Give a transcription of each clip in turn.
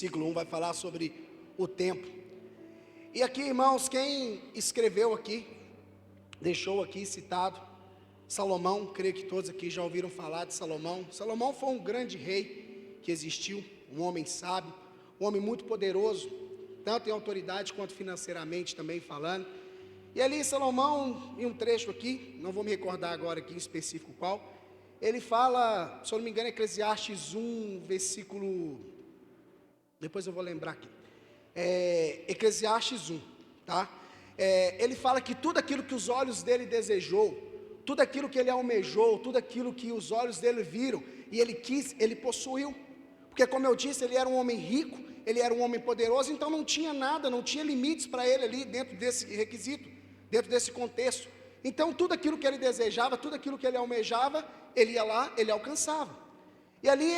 versículo 1 vai falar sobre o tempo. E aqui, irmãos, quem escreveu aqui, deixou aqui citado, Salomão. Creio que todos aqui já ouviram falar de Salomão. Salomão foi um grande rei que existiu, um homem sábio, um homem muito poderoso, tanto em autoridade quanto financeiramente também falando. E ali Salomão, em um trecho aqui, não vou me recordar agora aqui em específico qual, ele fala, se eu não me engano, Eclesiastes 1, versículo... Depois eu vou lembrar aqui. Eclesiastes 1, tá? Ele fala que tudo aquilo que os olhos dele desejou, tudo aquilo que ele almejou, tudo aquilo que os olhos dele viram, e ele quis, ele possuiu. Porque como eu disse, ele era um homem rico, ele era um homem poderoso, então não tinha nada, não tinha limites para ele ali dentro desse requisito, dentro desse contexto. Então tudo aquilo que ele desejava, tudo aquilo que ele almejava, ele ia lá, ele alcançava. E ali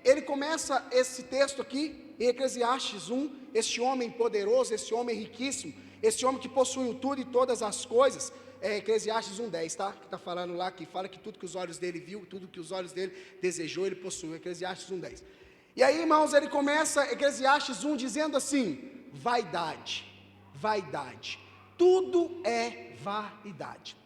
ele começa esse texto aqui, em Eclesiastes 1, este homem poderoso, este homem riquíssimo, este homem que possuiu tudo e todas as coisas, Eclesiastes 1:10, tá? Que está falando lá, que fala que tudo que os olhos dele viu, tudo que os olhos dele desejou, ele possuiu, Eclesiastes 1:10. E aí, irmãos, ele começa Eclesiastes 1 dizendo assim: vaidade, vaidade, tudo é vaidade.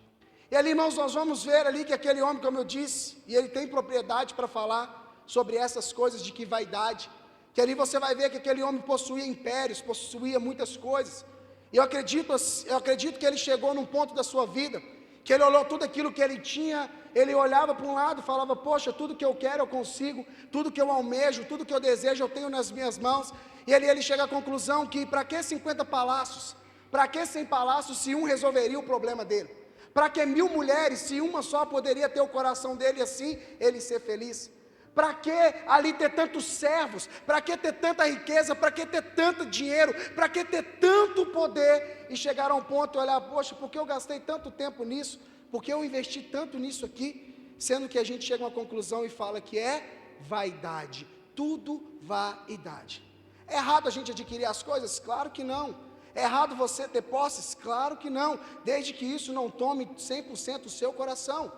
E ali, irmãos, nós vamos ver ali que aquele homem, como eu disse, e ele tem propriedade para falar sobre essas coisas de que vaidade, que ali você vai ver que aquele homem possuía impérios, possuía muitas coisas. E eu acredito que ele chegou num ponto da sua vida, que ele olhou tudo aquilo que ele tinha, ele olhava para um lado e falava: poxa, tudo que eu quero eu consigo, tudo que eu almejo, tudo que eu desejo eu tenho nas minhas mãos. E ali ele chega à conclusão que para que 50 palácios? Para que 100 palácios se um resolveria o problema dele? Para que 1000 mulheres se uma só poderia ter o coração dele e assim ele ser feliz? Para que ali ter tantos servos? Para que ter tanta riqueza? Para que ter tanto dinheiro? Para que ter tanto poder? E chegar a um ponto e olhar: poxa, por que eu gastei tanto tempo nisso? Por que eu investi tanto nisso aqui? Sendo que a gente chega a uma conclusão e fala que é vaidade, tudo vaidade. É errado a gente adquirir as coisas? Claro que não. É errado você ter posses? Claro que não, desde que isso não tome 100% o seu coração,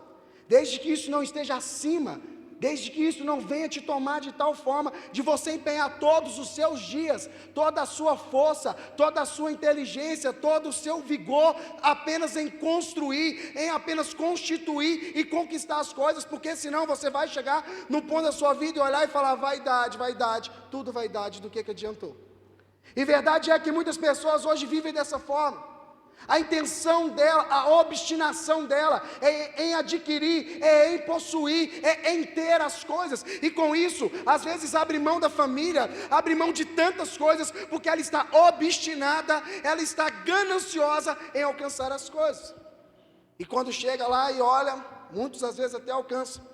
desde que isso não esteja acima, desde que isso não venha te tomar de tal forma, de você empenhar todos os seus dias, toda a sua força, toda a sua inteligência, todo o seu vigor, apenas em construir, em apenas constituir e conquistar as coisas, porque senão você vai chegar no ponto da sua vida e olhar e falar: vaidade, vaidade, tudo vaidade, do que adiantou? E verdade é que muitas pessoas hoje vivem dessa forma. A intenção dela, a obstinação dela é em adquirir, é em possuir, é em ter as coisas. E com isso, às vezes abre mão da família, abre mão de tantas coisas, porque ela está obstinada, ela está gananciosa em alcançar as coisas. E quando chega lá e olha, muitos às vezes até alcançam,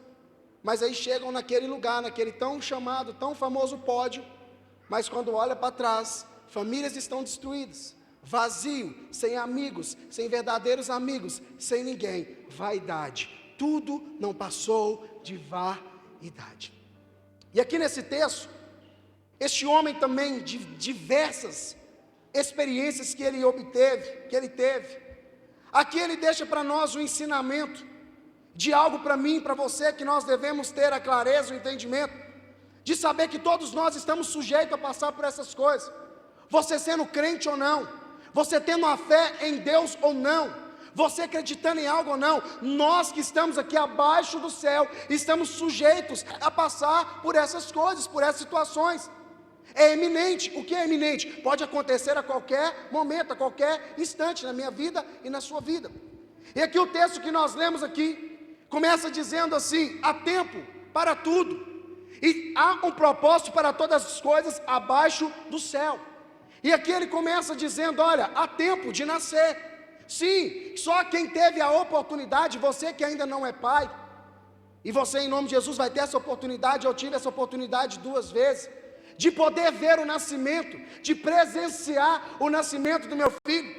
mas aí chegam naquele lugar, naquele tão chamado, tão famoso pódio, mas quando olha para trás, famílias estão destruídas, vazio, sem amigos, sem verdadeiros amigos, sem ninguém, vaidade, tudo não passou de vaidade. E aqui nesse texto, este homem também, de diversas experiências que ele teve, aqui ele deixa para nós um ensinamento, de algo para mim e para você, que nós devemos ter a clareza, o entendimento, de saber que todos nós estamos sujeitos a passar por essas coisas, você sendo crente ou não, você tendo a fé em Deus ou não, você acreditando em algo ou não, nós que estamos aqui abaixo do céu, estamos sujeitos a passar por essas coisas, por essas situações. É eminente. O que é eminente? Pode acontecer a qualquer momento, a qualquer instante, na minha vida e na sua vida. E aqui o texto que nós lemos aqui, começa dizendo assim: há tempo para tudo, e há um propósito para todas as coisas abaixo do céu. E aqui ele começa dizendo: olha, há tempo de nascer. Sim, só quem teve a oportunidade, você que ainda não é pai, e você em nome de Jesus vai ter essa oportunidade, eu tive essa oportunidade 2 vezes, de poder ver o nascimento, de presenciar o nascimento do meu filho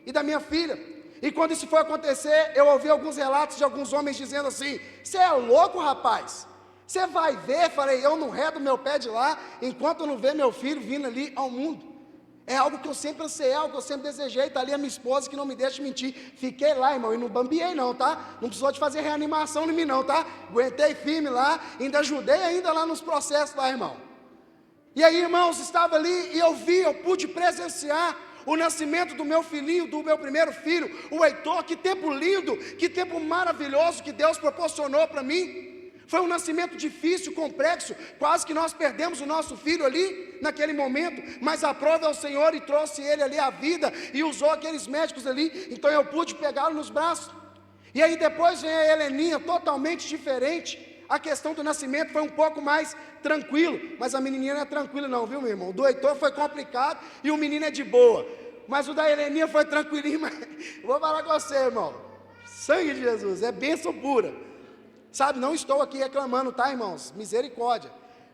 e da minha filha. E quando isso foi acontecer, eu ouvi alguns relatos de alguns homens dizendo assim: você é louco, rapaz? Você vai ver? Falei: eu não redo meu pé de lá, enquanto eu não ver meu filho vindo ali ao mundo. É algo que eu sempre anseiei, algo que eu sempre desejei. Está ali a minha esposa que não me deixa mentir. Fiquei lá, irmão, e não bambiei não, tá? Não precisou de fazer reanimação em mim não, tá? Aguentei firme lá, ainda ajudei ainda lá nos processos lá, irmão. E aí, irmãos, estava ali e eu pude presenciar o nascimento do meu filhinho, do meu primeiro filho, o Heitor. Que tempo lindo, que tempo maravilhoso que Deus proporcionou para mim. Foi um nascimento difícil, complexo, quase que nós perdemos o nosso filho ali, naquele momento, mas a prova é o Senhor, e trouxe ele ali à vida, e usou aqueles médicos ali, então eu pude pegá-lo nos braços. E aí depois vem a Heleninha, totalmente diferente. A questão do nascimento foi um pouco mais tranquilo, mas a menininha não é tranquila não, viu, meu irmão? O do Heitor foi complicado, e o menino é de boa, mas o da Heleninha foi tranquilinho. Mas vou falar com você, irmão, sangue de Jesus, é bênção pura. Sabe, não estou aqui reclamando, tá, irmãos? Misericórdia.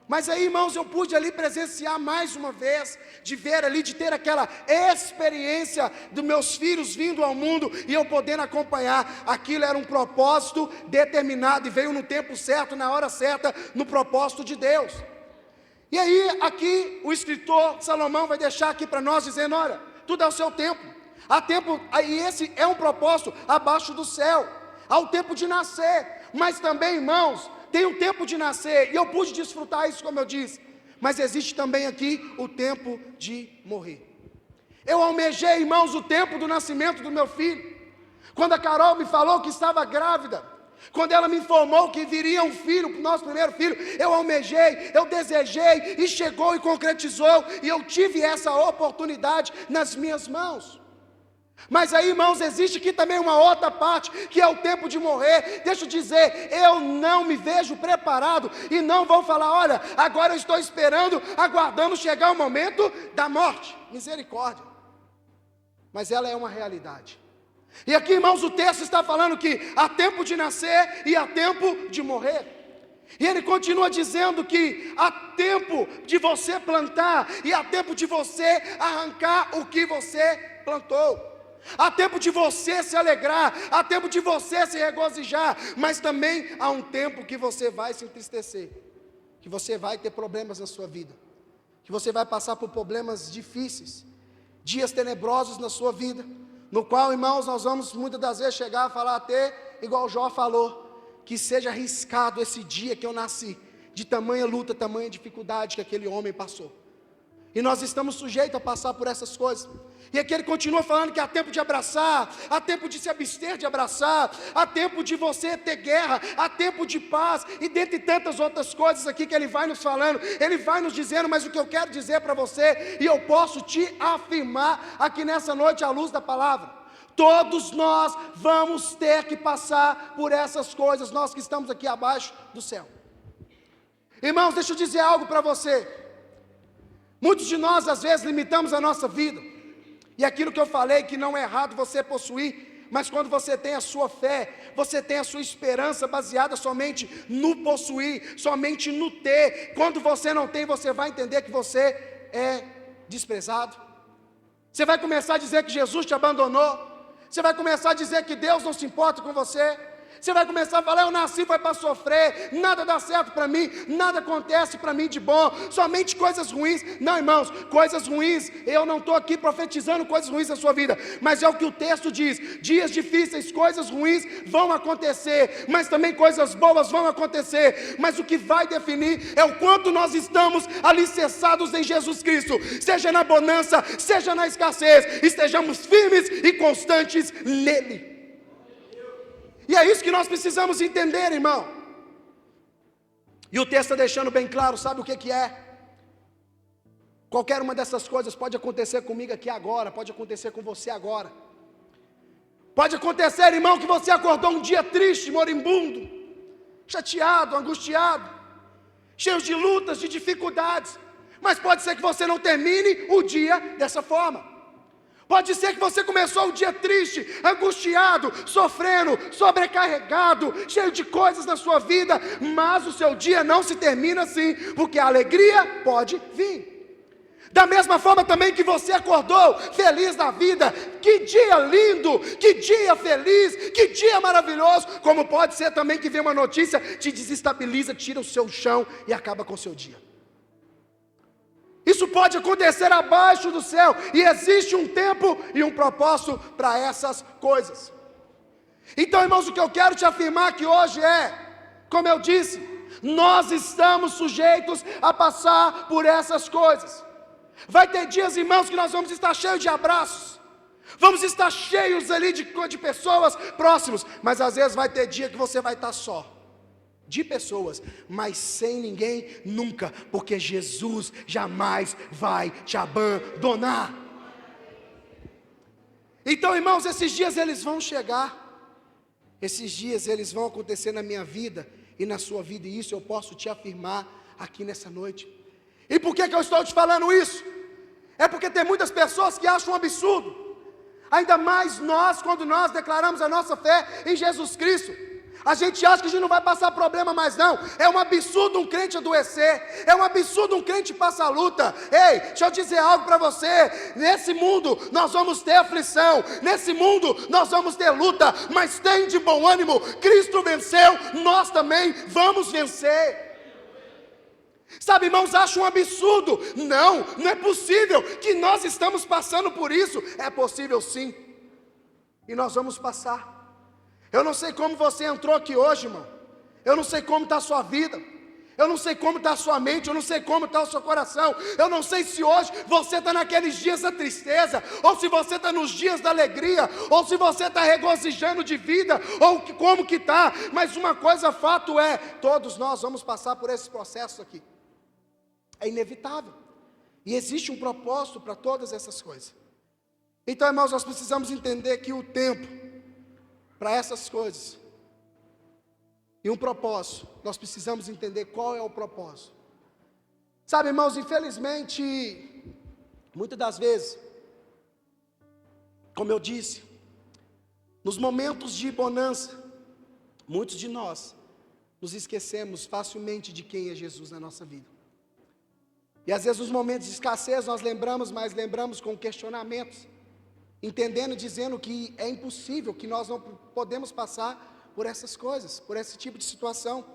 Mas aí, irmãos, eu pude ali presenciar mais uma vez, de ver ali, de ter aquela experiência dos meus filhos vindo ao mundo, e eu podendo acompanhar. Aquilo era um propósito determinado, e veio no tempo certo, na hora certa, no propósito de Deus. E aí, aqui, o escritor Salomão vai deixar aqui para nós, dizendo, olha, tudo é o seu tempo. Há tempo, e esse é um propósito abaixo do céu. Há o tempo de nascer. Mas também, irmãos, tem o tempo de nascer, e eu pude desfrutar isso, como eu disse, mas existe também aqui o tempo de morrer. Eu almejei, irmãos, o tempo do nascimento do meu filho. Quando a Carol me falou que estava grávida, quando ela me informou que viria um filho, o nosso primeiro filho, eu almejei, eu desejei, e chegou e concretizou, e eu tive essa oportunidade nas minhas mãos. Mas aí, irmãos, existe aqui também uma outra parte, que é o tempo de morrer. Deixa eu dizer, eu não me vejo preparado, e não vou falar, olha, agora eu estou esperando, aguardando chegar o momento da morte. Misericórdia. Mas ela é uma realidade. E aqui, irmãos, o texto está falando que há tempo de nascer e há tempo de morrer. E ele continua dizendo que há tempo de você plantar e há tempo de você arrancar o que você plantou. Há tempo de você se alegrar, há tempo de você se regozijar, mas também há um tempo que você vai se entristecer, que você vai ter problemas na sua vida, que você vai passar por problemas difíceis, dias tenebrosos na sua vida, no qual, irmãos, nós vamos muitas das vezes chegar a falar até, igual Jó falou, que seja arriscado esse dia que eu nasci, de tamanha luta, tamanha dificuldade que aquele homem passou. E nós estamos sujeitos a passar por essas coisas. E aqui ele continua falando que há tempo de abraçar, há tempo de se abster de abraçar, há tempo de você ter guerra, há tempo de paz, e dentre tantas outras coisas aqui que ele vai nos falando, ele vai nos dizendo. Mas o que eu quero dizer para você, e eu posso te afirmar aqui nessa noite à luz da palavra, todos nós vamos ter que passar por essas coisas, nós que estamos aqui abaixo do céu. Irmãos, deixa eu dizer algo para você. Muitos de nós às vezes limitamos a nossa vida, e aquilo que eu falei, que não é errado você possuir, mas quando você tem a sua fé, você tem a sua esperança baseada somente no possuir, somente no ter. Quando você não tem, você vai entender que você é desprezado, você vai começar a dizer que Jesus te abandonou, você vai começar a dizer que Deus não se importa com você, você vai começar a falar, eu nasci foi para sofrer, nada dá certo para mim, nada acontece para mim de bom, somente coisas ruins. Não, irmãos, coisas ruins, eu não estou aqui profetizando coisas ruins na sua vida, mas é o que o texto diz, dias difíceis, coisas ruins vão acontecer, mas também coisas boas vão acontecer, mas o que vai definir é o quanto nós estamos alicerçados em Jesus Cristo, seja na bonança, seja na escassez, estejamos firmes e constantes nele. E é isso que nós precisamos entender, irmão. E o texto está deixando bem claro, sabe o que é? Qualquer uma dessas coisas pode acontecer comigo aqui agora, pode acontecer com você agora. Pode acontecer, irmão, que você acordou um dia triste, moribundo, chateado, angustiado, cheio de lutas, de dificuldades. Mas pode ser que você não termine o dia dessa forma. Pode ser que você começou o dia triste, angustiado, sofrendo, sobrecarregado, cheio de coisas na sua vida, mas o seu dia não se termina assim, porque a alegria pode vir. Da mesma forma também que você acordou feliz na vida, que dia lindo, que dia feliz, que dia maravilhoso, como pode ser também que vem uma notícia, te desestabiliza, tira o seu chão e acaba com o seu dia. Isso pode acontecer abaixo do céu, e existe um tempo e um propósito para essas coisas. Então, irmãos, o que eu quero te afirmar aqui hoje é, como eu disse, Nós estamos sujeitos a passar por essas coisas. Vai ter dias, irmãos, que nós vamos estar cheios de abraços, vamos estar cheios ali de pessoas próximas, mas às vezes vai ter dia que você vai estar só, de pessoas, mas sem ninguém nunca, porque Jesus jamais vai te abandonar. Então, irmãos, esses dias eles vão chegar, esses dias eles vão acontecer na minha vida e na sua vida, e isso eu posso te afirmar aqui nessa noite. E por que eu estou te falando isso? É porque tem muitas pessoas que acham um absurdo, ainda mais nós, quando nós declaramos a nossa fé em Jesus Cristo. A gente acha que a gente não vai passar problema mais não. É um absurdo um crente adoecer, é um absurdo um crente passar luta. Ei, deixa eu dizer algo para você. Nesse mundo nós vamos ter aflição, nesse mundo nós vamos ter luta, mas tem de bom ânimo, Cristo venceu, nós também vamos vencer. Sabe, irmãos, acho um absurdo. Não é possível que nós estamos passando por isso. É possível sim, e nós vamos passar. Eu não sei como você entrou aqui hoje, irmão. Eu não sei como está a sua vida. Eu não sei como está a sua mente. Eu não sei como está o seu coração. Eu não sei se hoje você está naqueles dias da tristeza, ou se você está nos dias da alegria, ou se você está regozijando de vida, ou como que está. Mas uma coisa, fato é, todos nós vamos passar por esse processo aqui. É inevitável. E existe um propósito para todas essas coisas. Então, irmãos, nós precisamos entender que o tempo para essas coisas, e um propósito, nós precisamos entender qual é o propósito. Sabe, irmãos, infelizmente, muitas das vezes, como eu disse, nos momentos de bonança, muitos de nós nos esquecemos facilmente de quem é Jesus na nossa vida. E às vezes nos momentos de escassez nós lembramos, mas lembramos com questionamentos, entendendo e dizendo que é impossível, que nós não podemos passar por essas coisas, por esse tipo de situação.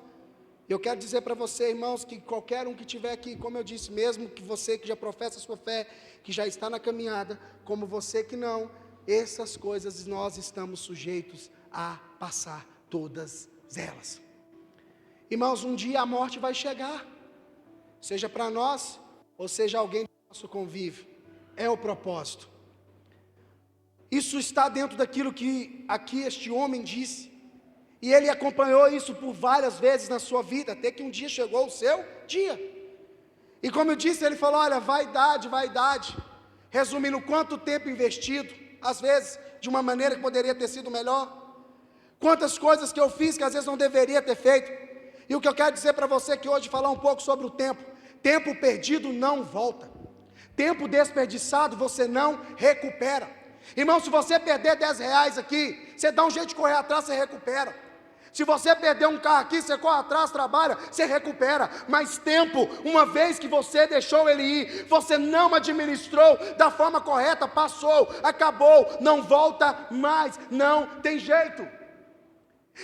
Eu quero dizer para você, irmãos, que qualquer um que estiver aqui, como eu disse, mesmo que você que já professa a sua fé, que já está na caminhada, como você que não, essas coisas nós estamos sujeitos a passar todas elas. Irmãos, um dia a morte vai chegar, seja para nós, ou seja alguém do nosso convívio, é o propósito. Isso está dentro daquilo que aqui este homem disse, e ele acompanhou isso por várias vezes na sua vida, até que um dia chegou o seu dia, e como eu disse, ele falou, olha, vaidade, resumindo, quanto tempo investido, às vezes, de uma maneira que poderia ter sido melhor, quantas coisas que eu fiz que às vezes não deveria ter feito, e o que eu quero dizer para você que hoje, falar um pouco sobre o tempo perdido não volta, tempo desperdiçado você não recupera. Irmão, se você perder 10 reais aqui, você dá um jeito de correr atrás, você recupera. Se você perder um carro aqui, você corre atrás, trabalha, você recupera. Mas tempo, uma vez que você deixou ele ir, você não administrou da forma correta, passou, acabou, não volta mais, não tem jeito.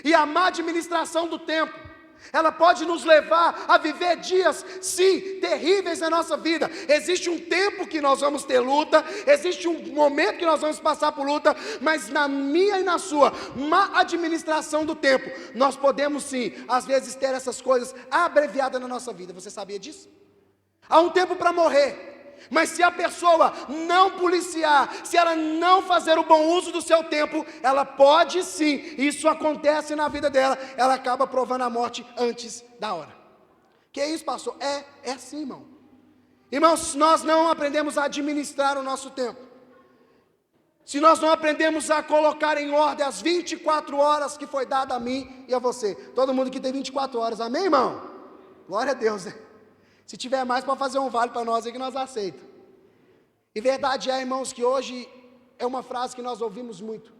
E a má administração do tempo, ela pode nos levar a viver dias, sim, terríveis na nossa vida. Existe um tempo que nós vamos ter luta, existe um momento que nós vamos passar por luta, mas na minha e na sua má administração do tempo, nós podemos sim, às vezes ter essas coisas abreviadas na nossa vida. Você sabia disso? Há um tempo para morrer, mas se a pessoa não policiar, se ela não fazer o bom uso do seu tempo, ela pode sim, isso acontece na vida dela, ela acaba provando a morte antes da hora. Que isso, pastor? É assim, irmão. Irmãos, se nós não aprendemos a administrar o nosso tempo, se nós não aprendemos a colocar em ordem as 24 horas que foi dada a mim e a você, todo mundo que tem 24 horas, amém, irmão? Glória a Deus, né? Se tiver mais, pode fazer um vale para nós aí que nós aceitamos. E verdade é, irmãos, que hoje é uma frase que nós ouvimos muito.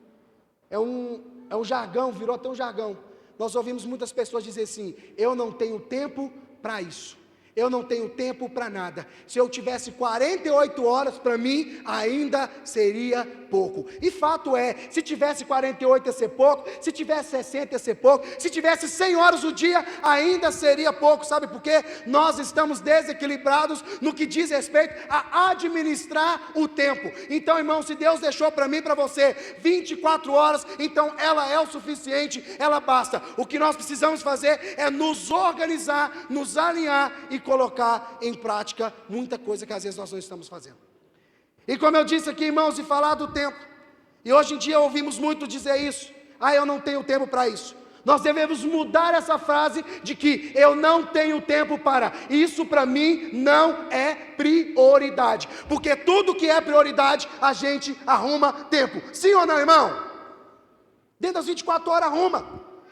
É um jargão, virou até um jargão. Nós ouvimos muitas pessoas dizer assim, eu não tenho tempo para isso. Eu não tenho tempo para nada. Se eu tivesse 48 horas, para mim ainda seria pouco. E fato é, se tivesse 48 ia ser pouco, se tivesse 60 ia ser pouco, se tivesse 100 horas o dia, ainda seria pouco. Sabe por quê? Nós estamos desequilibrados no que diz respeito a administrar o tempo. Então, irmão, se Deus deixou para mim e para você 24 horas, então ela é o suficiente, ela basta. O que nós precisamos fazer é nos organizar, nos alinhar e colocar em prática muita coisa que às vezes nós não estamos fazendo. E como eu disse aqui, irmãos, de falar do tempo, e hoje em dia ouvimos muito dizer isso: eu não tenho tempo para isso. Nós devemos mudar essa frase de que eu não tenho tempo para isso. Para mim não é prioridade, porque tudo que é prioridade a gente arruma tempo, sim ou não, irmão? Dentro das 24 horas arruma.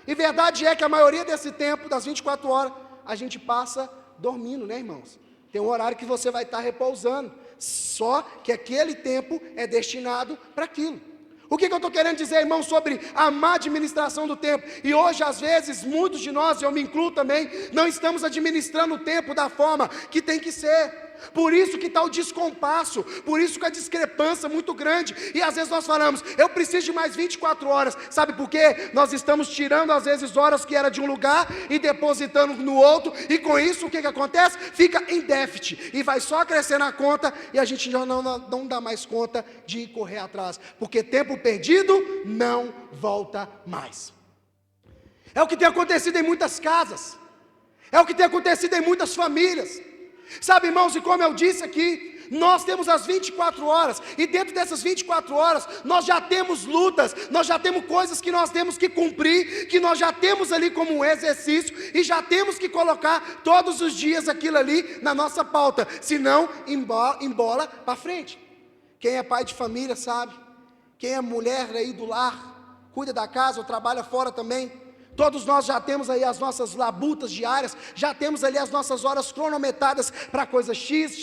E verdade é que a maioria desse tempo, das 24 horas, a gente passa dormindo, né, irmãos? Tem um horário que você vai estar repousando, só que aquele tempo é destinado para aquilo. O que eu estou querendo dizer, irmão, sobre a má administração do tempo? E hoje, às vezes, muitos de nós, eu me incluo também, não estamos administrando o tempo da forma que tem que ser. Por isso que está o descompasso, por isso que a discrepância é muito grande. E às vezes nós falamos, eu preciso de mais 24 horas. Sabe por quê? Nós estamos tirando às vezes horas que era de um lugar e depositando no outro. E com isso o que acontece? Fica em déficit e vai só crescer na conta. E a gente já não dá mais conta de correr atrás, porque tempo perdido não volta mais. É o que tem acontecido em muitas casas, é o que tem acontecido em muitas famílias. Sabe, irmãos, e como eu disse aqui, nós temos as 24 horas, e dentro dessas 24 horas, nós já temos lutas, nós já temos coisas que nós temos que cumprir, que nós já temos ali como um exercício, e já temos que colocar todos os dias aquilo ali na nossa pauta, senão embola para frente. Quem é pai de família sabe, quem é mulher aí do lar, cuida da casa ou trabalha fora também, todos nós já temos aí as nossas labutas diárias, já temos ali as nossas horas cronometradas para coisa X.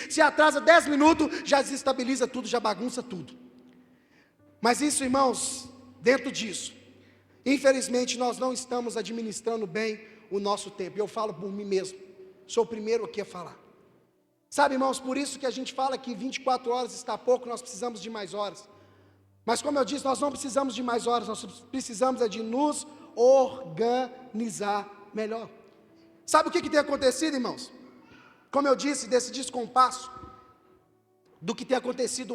Se atrasa 10 minutos, já desestabiliza tudo, já bagunça tudo. Mas isso, irmãos, dentro disso, infelizmente nós não estamos administrando bem o nosso tempo. Eu falo por mim mesmo, sou o primeiro aqui a falar. Sabe, irmãos, por isso que a gente fala que 24 horas está pouco, nós precisamos de mais horas. Mas como eu disse, nós não precisamos de mais horas, nós precisamos de nos organizar melhor. Sabe o que tem acontecido, irmãos? Como eu disse, desse descompasso, do que tem acontecido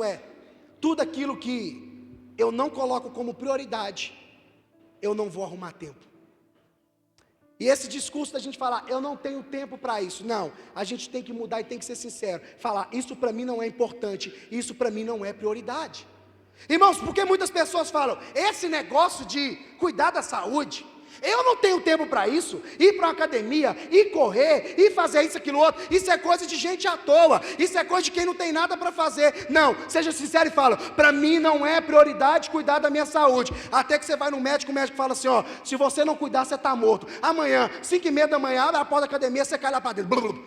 tudo aquilo que eu não coloco como prioridade, eu não vou arrumar tempo. E esse discurso da gente falar, eu não tenho tempo para isso, não, a gente tem que mudar e tem que ser sincero, falar, isso para mim não é importante, isso para mim não é prioridade. Irmãos, porque muitas pessoas falam, esse negócio de cuidar da saúde, eu não tenho tempo para isso, ir para uma academia, ir correr, ir fazer isso, aquilo outro, isso é coisa de gente à toa, isso é coisa de quem não tem nada para fazer. Não, seja sincero e fala, para mim não é prioridade cuidar da minha saúde. Até que você vai no médico, o médico fala assim, se você não cuidar, você está morto. Amanhã, 5h30 da manhã, abre a porta da academia, você cai lá para dentro,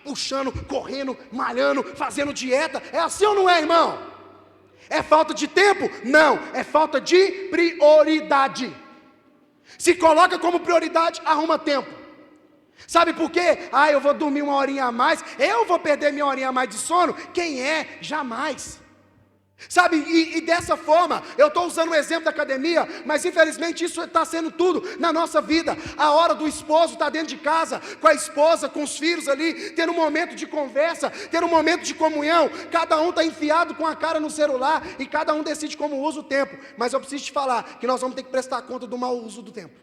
puxando, correndo, malhando, fazendo dieta. É assim ou não é, irmão? É falta de tempo? Não, é falta de prioridade. Se coloca como prioridade, arruma tempo. Sabe por quê? Eu vou dormir uma horinha a mais, eu vou perder minha horinha a mais de sono. Quem é? Jamais. Sabe, e dessa forma, eu estou usando o exemplo da academia, mas infelizmente isso está sendo tudo na nossa vida. A hora do esposo estar dentro de casa, com a esposa, com os filhos ali, ter um momento de conversa, ter um momento de comunhão. Cada um está enfiado com a cara no celular, e cada um decide como usa o tempo. Mas eu preciso te falar, que nós vamos ter que prestar conta do mau uso do tempo.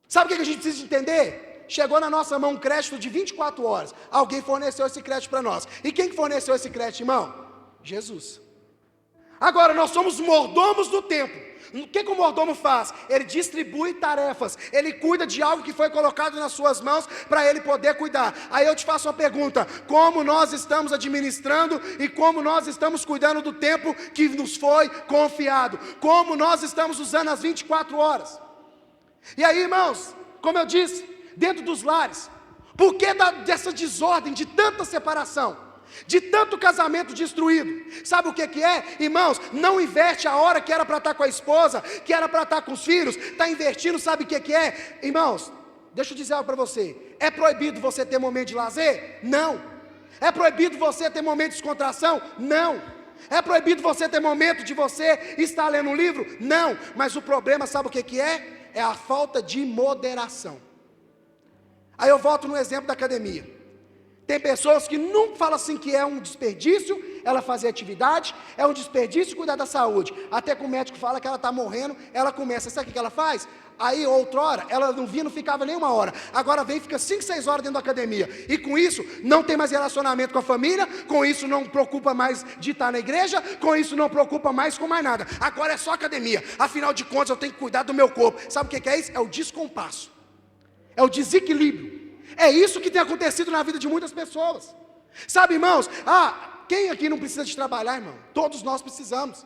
Sabe o que a gente precisa entender? Chegou na nossa mão um crédito de 24 horas, alguém forneceu esse crédito para nós. E quem que forneceu esse crédito, irmão? Jesus. Agora nós somos mordomos do tempo. O que o mordomo faz? Ele distribui tarefas, ele cuida de algo que foi colocado nas suas mãos para ele poder cuidar. Aí eu te faço uma pergunta: como nós estamos administrando e como nós estamos cuidando do tempo que nos foi confiado? Como nós estamos usando as 24 horas? E aí, irmãos, como eu disse, dentro dos lares, por que dessa desordem, de tanta separação? De tanto casamento destruído? Sabe o que é? Irmãos, não inverte a hora que era para estar com a esposa, que era para estar com os filhos, está invertindo. Sabe o que é? Irmãos, deixa eu dizer algo para você. É proibido você ter momento de lazer? Não. É proibido você ter momento de descontração? Não. É proibido você ter momento de você estar lendo um livro? Não. Mas o problema, sabe o que é? É a falta de moderação. Aí eu volto no exemplo da academia. Tem pessoas que nunca falam assim que é um desperdício ela fazer atividade, é um desperdício cuidar da saúde. Até que o médico fala que ela está morrendo, ela começa, sabe o que ela faz? Aí outrora, ela não vinha, não ficava nem 1 hora, agora vem e fica 5, 6 horas dentro da academia, e com isso, não tem mais relacionamento com a família, com isso não preocupa mais de estar na igreja, com isso não preocupa mais com mais nada, agora é só academia, afinal de contas eu tenho que cuidar do meu corpo. Sabe o que é isso? É o descompasso, é o desequilíbrio, é isso que tem acontecido na vida de muitas pessoas, sabe, irmãos? Quem aqui não precisa de trabalhar, irmão? Todos nós precisamos.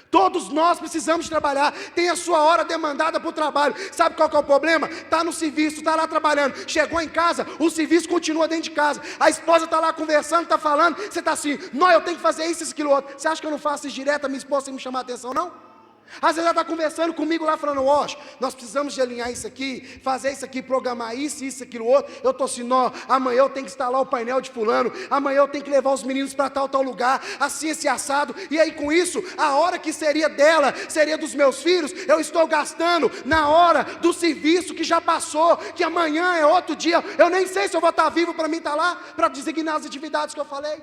Todos nós precisamos de trabalhar. Tem a sua hora demandada para o trabalho. Sabe qual que é o problema? Está no serviço, está lá trabalhando. Chegou em casa, o serviço continua dentro de casa. A esposa está lá conversando, está falando. Você está assim, não, eu tenho que fazer isso, aquilo, outro. Você acha que eu não faço isso direto? A minha esposa sem me chamar a atenção, não? Às vezes ela está conversando comigo lá, falando, nós precisamos de alinhar isso aqui, fazer isso aqui, programar isso, aquilo, outro. Eu estou assim, amanhã eu tenho que instalar o painel de fulano, amanhã eu tenho que levar os meninos para tal lugar, assim, esse assado. E aí com isso, a hora que seria dela, seria dos meus filhos, eu estou gastando na hora do serviço que já passou, que amanhã é outro dia. Eu nem sei se eu vou estar vivo para mim estar lá, para designar as atividades que eu falei.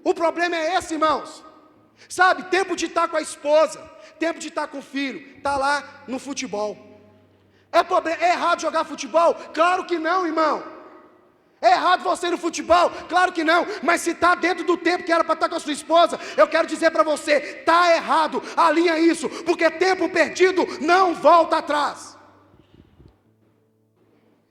O problema é esse, irmãos. Sabe, tempo de estar com a esposa, tempo de estar com o filho, está lá no futebol. É errado jogar futebol? Claro que não, irmão. É errado você ir no futebol? Claro que não. Mas se está dentro do tempo que era para estar com a sua esposa, eu quero dizer para você, está errado, alinha isso, porque tempo perdido não volta atrás.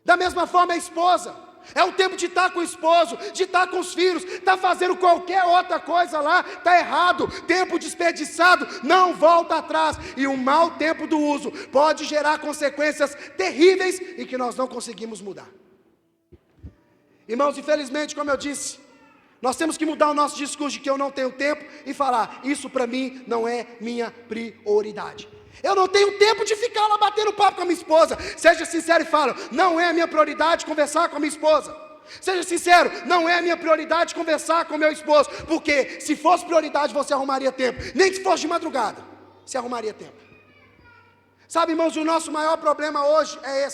Da mesma forma a esposa. É o tempo de estar com o esposo, de estar com os filhos, está fazendo qualquer outra coisa lá, está errado, tempo desperdiçado, não volta atrás, e um mau tempo do uso pode gerar consequências terríveis e que nós não conseguimos mudar. Irmãos, infelizmente, como eu disse, nós temos que mudar o nosso discurso de que eu não tenho tempo e falar, isso para mim não é minha prioridade. Eu não tenho tempo de ficar lá batendo papo com a minha esposa. Seja sincero e fala, não é a minha prioridade conversar com a minha esposa. Seja sincero, não é a minha prioridade conversar com o meu esposo. Porque se fosse prioridade você arrumaria tempo. Nem que fosse de madrugada, você arrumaria tempo. Sabe, irmãos, o nosso maior problema hoje é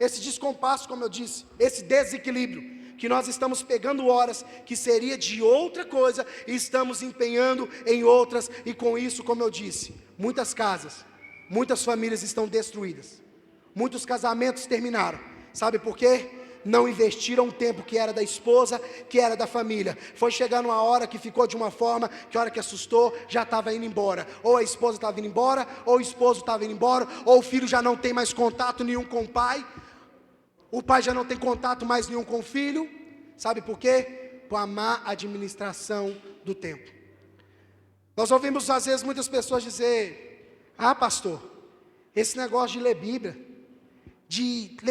esse descompasso, como eu disse, esse desequilíbrio. Que nós estamos pegando horas que seria de outra coisa e estamos empenhando em outras, e com isso, como eu disse, muitas casas, muitas famílias estão destruídas, muitos casamentos terminaram. Sabe por quê? Não investiram o tempo que era da esposa, que era da família. Foi chegando uma hora que ficou de uma forma, que a hora que assustou, já estava indo embora. Ou a esposa estava indo embora, ou o esposo estava indo embora, ou o filho já não tem mais contato nenhum com o pai. O pai já não tem contato mais nenhum com o filho. Sabe por quê? Por a má administração do tempo. Nós ouvimos às vezes muitas pessoas dizer, pastor, esse negócio de ler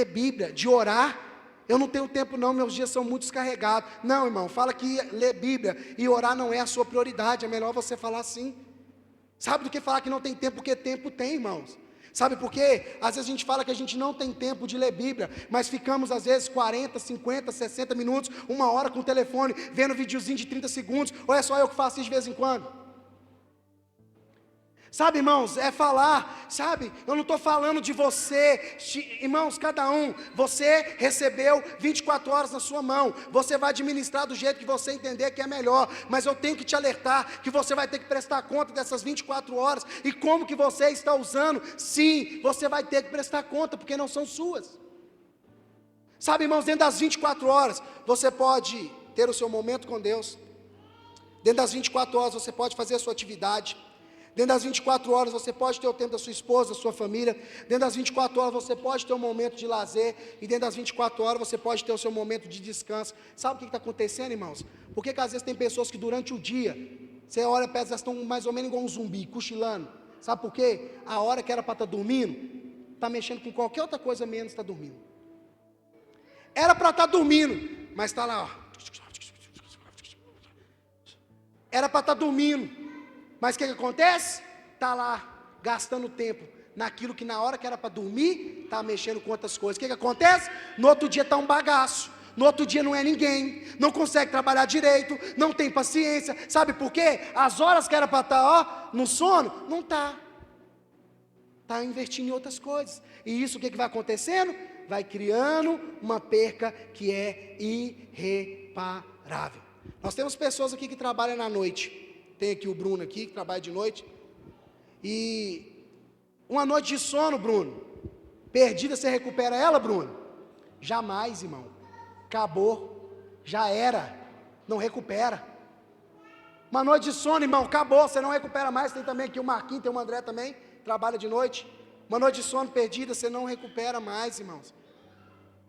Bíblia, de orar, eu não tenho tempo não, meus dias são muito descarregados. Não, irmão, fala que ler Bíblia e orar não é a sua prioridade, é melhor você falar assim. Sabe do que falar que não tem tempo, porque tempo tem, irmãos. Sabe por quê? Às vezes a gente fala que a gente não tem tempo de ler Bíblia, mas ficamos às vezes 40, 50, 60 minutos, 1 hora com o telefone, vendo videozinho de 30 segundos, ou é só eu que faço isso de vez em quando? Sabe, irmãos, é falar, sabe, eu não estou falando de você, irmãos, cada um, você recebeu 24 horas na sua mão, você vai administrar do jeito que você entender que é melhor, mas eu tenho que te alertar, que você vai ter que prestar conta dessas 24 horas, e como que você está usando, sim, você vai ter que prestar conta, porque não são suas. Sabe, irmãos, dentro das 24 horas, você pode ter o seu momento com Deus, dentro das 24 horas você pode fazer a sua atividade, dentro das 24 horas você pode ter o tempo da sua esposa, da sua família. Dentro das 24 horas você pode ter um momento de lazer. E dentro das 24 horas você pode ter o seu momento de descanso. Sabe o que está acontecendo, irmãos? Por que às vezes tem pessoas que durante o dia, você olha para elas, estão mais ou menos igual um zumbi, cochilando. Sabe por quê? A hora que era para estar dormindo, está mexendo com qualquer outra coisa menos está dormindo. Era para estar dormindo, mas está lá, ó. Era para estar dormindo, mas o que acontece? Está lá, gastando tempo, naquilo que na hora que era para dormir, está mexendo com outras coisas. O que acontece? No outro dia está um bagaço, no outro dia não é ninguém, não consegue trabalhar direito, não tem paciência. Sabe por quê? As horas que era para estar no sono, não está. Está investindo em outras coisas. E isso o que vai acontecendo? Vai criando uma perca que é irreparável. Nós temos pessoas aqui que trabalham na noite. Tem aqui o Bruno aqui, que trabalha de noite. E uma noite de sono, Bruno, perdida, você recupera ela, Bruno? Jamais, irmão. Acabou. Já era. Não recupera. Uma noite de sono, irmão, acabou. Você não recupera mais. Tem também aqui o Marquinhos, tem o André também, trabalha de noite. Uma noite de sono perdida, você não recupera mais, irmãos.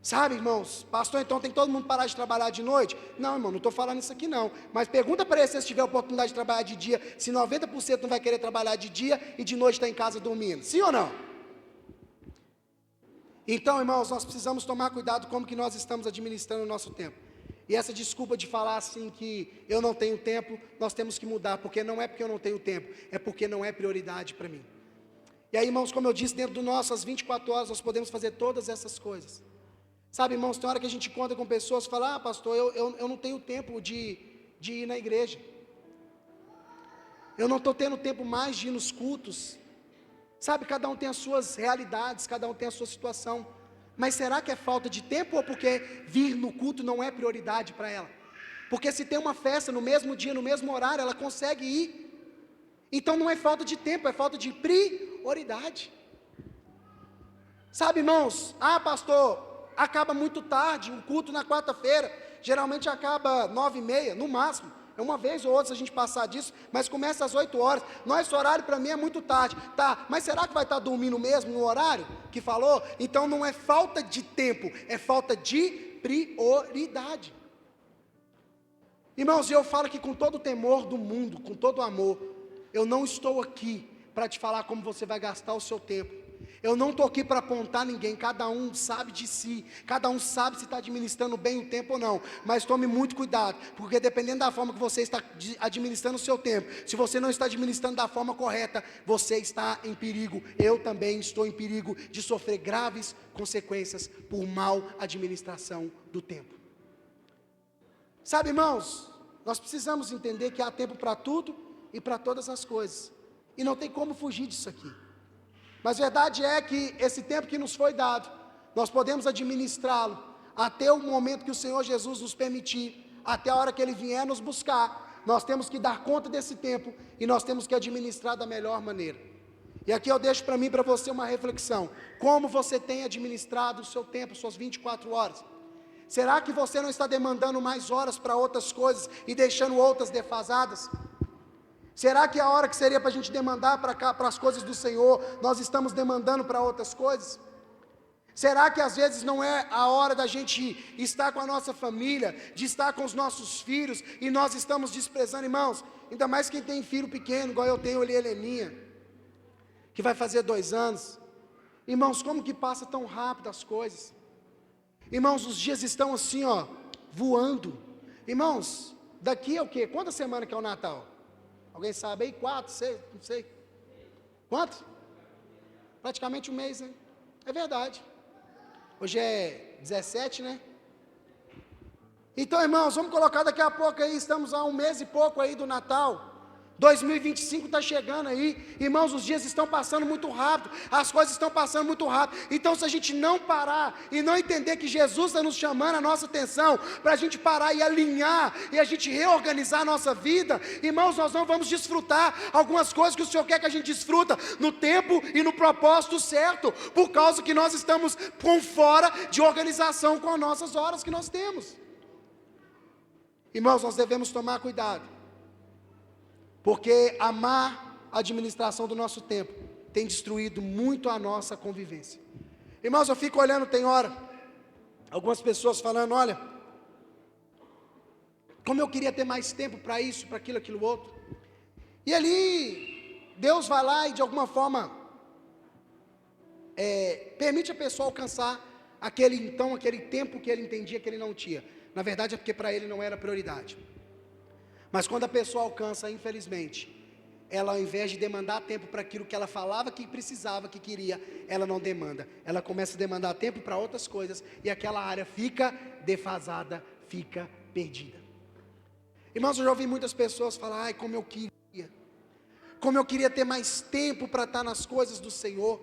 Sabe, irmãos, pastor, então tem que todo mundo parar de trabalhar de noite? Não, irmão, não estou falando isso aqui não. Mas pergunta para ele se tiver a oportunidade de trabalhar de dia, se 90% não vai querer trabalhar de dia e de noite está em casa dormindo. Sim ou não? Então, irmãos, nós precisamos tomar cuidado como que nós estamos administrando o nosso tempo. E essa desculpa de falar assim que eu não tenho tempo, nós temos que mudar, porque não é porque eu não tenho tempo, é porque não é prioridade para mim. E aí, irmãos, como eu disse, dentro do nossas 24 horas nós podemos fazer todas essas coisas. Sabe, irmãos, tem hora que a gente conta com pessoas e fala, pastor, eu não tenho tempo de ir na igreja. Eu não estou tendo tempo mais de ir nos cultos. Sabe, cada um tem as suas realidades, cada um tem a sua situação. Mas será que é falta de tempo ou porque vir no culto não é prioridade para ela? Porque se tem uma festa no mesmo dia, no mesmo horário, ela consegue ir. Então não é falta de tempo, é falta de prioridade. Sabe, irmãos, pastor, acaba muito tarde, o culto na quarta-feira, geralmente acaba 9h30, no máximo, é uma vez ou outra se a gente passar disso, mas começa às 8 horas, esse horário para mim é muito tarde, tá, mas será que vai estar dormindo mesmo no horário que falou? Então não é falta de tempo, é falta de prioridade. Irmãos, eu falo aqui com todo o temor do mundo, com todo o amor, eu não estou aqui para te falar como você vai gastar o seu tempo. Eu não estou aqui para apontar ninguém, cada um sabe de si, cada um sabe se está administrando bem o tempo ou não, mas tome muito cuidado, porque dependendo da forma que você está administrando o seu tempo, se você não está administrando da forma correta, você está em perigo, eu também estou em perigo de sofrer graves consequências por mal administração do tempo. Sabe, irmãos, nós precisamos entender que há tempo para tudo e para todas as coisas, e não tem como fugir disso aqui. Mas a verdade é que esse tempo que nos foi dado, nós podemos administrá-lo até o momento que o Senhor Jesus nos permitir, até a hora que Ele vier nos buscar. Nós temos que dar conta desse tempo e nós temos que administrar da melhor maneira. E aqui eu deixo para mim e para você uma reflexão. Como você tem administrado o seu tempo, suas 24 horas? Será que você não está demandando mais horas para outras coisas e deixando outras defasadas? Será que a hora que seria para a gente demandar para as coisas do Senhor, nós estamos demandando para outras coisas? Será que às vezes não é a hora da gente estar com a nossa família, de estar com os nossos filhos, e nós estamos desprezando, irmãos? Ainda mais quem tem filho pequeno, igual eu tenho ali, Heleninha, que vai fazer 2 anos. Irmãos, como que passa tão rápido as coisas? Irmãos, os dias estão assim, voando. Irmãos, daqui é o quê? Quantas semanas que é o Natal? Alguém sabe aí? 4, 6, não sei. Quanto? Praticamente um mês, né? É verdade. Hoje é 17, né? Então, irmãos, vamos colocar daqui a pouco aí, estamos a 1 mês e pouco aí do Natal. 2025 está chegando aí, irmãos, os dias estão passando muito rápido, as coisas estão passando muito rápido. Então, se a gente não parar e não entender que Jesus está nos chamando a nossa atenção, para a gente parar e alinhar, e a gente reorganizar a nossa vida, irmãos, nós não vamos desfrutar algumas coisas que o Senhor quer que a gente desfruta no tempo e no propósito certo, por causa que nós estamos com fora de organização com as nossas horas que nós temos. Irmãos, nós devemos tomar cuidado, porque a má administração do nosso tempo tem destruído muito a nossa convivência. Irmãos, eu fico olhando, tem hora, algumas pessoas falando, olha, como eu queria ter mais tempo para isso, para aquilo outro. E ali, Deus vai lá e de alguma forma, permite a pessoa alcançar aquele tempo que ele entendia que ele não tinha. Na verdade é porque para ele não era prioridade. Mas quando a pessoa alcança, infelizmente, ela ao invés de demandar tempo para aquilo que ela falava que precisava, que queria, ela não demanda. Ela começa a demandar tempo para outras coisas e aquela área fica defasada, fica perdida. Irmãos, eu já ouvi muitas pessoas falar, ai, como eu queria ter mais tempo para estar nas coisas do Senhor.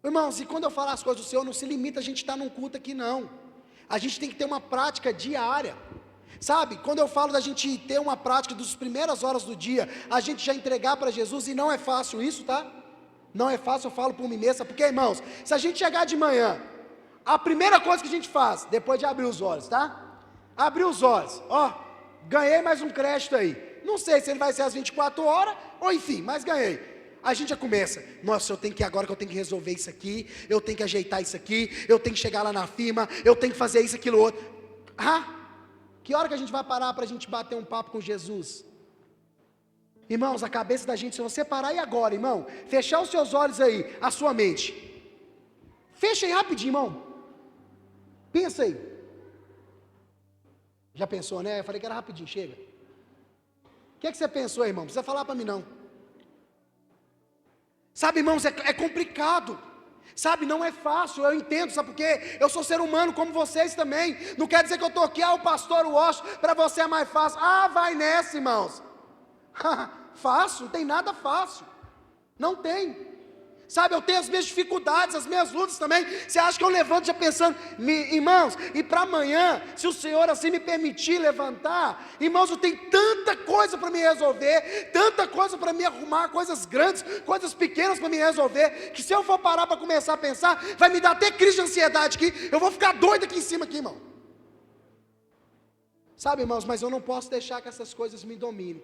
Irmãos, e quando eu falar as coisas do Senhor, não se limita a gente estar num culto aqui não. A gente tem que ter uma prática diária. Sabe, quando eu falo da gente ter uma prática das primeiras horas do dia, a gente já entregar para Jesus, e não é fácil isso, tá? Não é fácil, eu falo por mim mesmo, porque irmãos, se a gente chegar de manhã, a primeira coisa que a gente faz, depois de abrir os olhos, tá? Abrir os olhos, ó, ganhei mais um crédito aí, não sei se ele vai ser às 24 horas, ou enfim, mas ganhei. A gente já começa, nossa, eu tenho que agora que eu tenho que resolver isso aqui, eu tenho que ajeitar isso aqui, eu tenho que chegar lá na firma, eu tenho que fazer isso, aquilo, outro. Que hora que a gente vai parar para a gente bater um papo com Jesus? Irmãos, a cabeça da gente, se você parar e agora, irmão, fechar os seus olhos aí, a sua mente, fecha aí rapidinho, irmão, pensa aí. Já pensou, né? Eu falei que era rapidinho, chega. O que você pensou, irmão? Não precisa falar para mim não. Sabe, irmãos, é complicado. Sabe, não é fácil, eu entendo, sabe por quê? Eu sou ser humano como vocês também. Não quer dizer que eu estou aqui, o pastor Washington, para você é mais fácil. Vai nessa, irmãos. Fácil, não tem nada fácil. Não tem. Sabe, eu tenho as minhas dificuldades, as minhas lutas também. Você acha que eu levanto já pensando, irmãos, e para amanhã, se o Senhor assim me permitir levantar, irmãos, eu tenho tanta coisa para me resolver, tanta coisa para me arrumar, coisas grandes, coisas pequenas para me resolver, que se eu for parar para começar a pensar, vai me dar até crise de ansiedade aqui, eu vou ficar doido aqui em cima aqui, irmão. Sabe, irmãos, mas eu não posso deixar que essas coisas me dominem.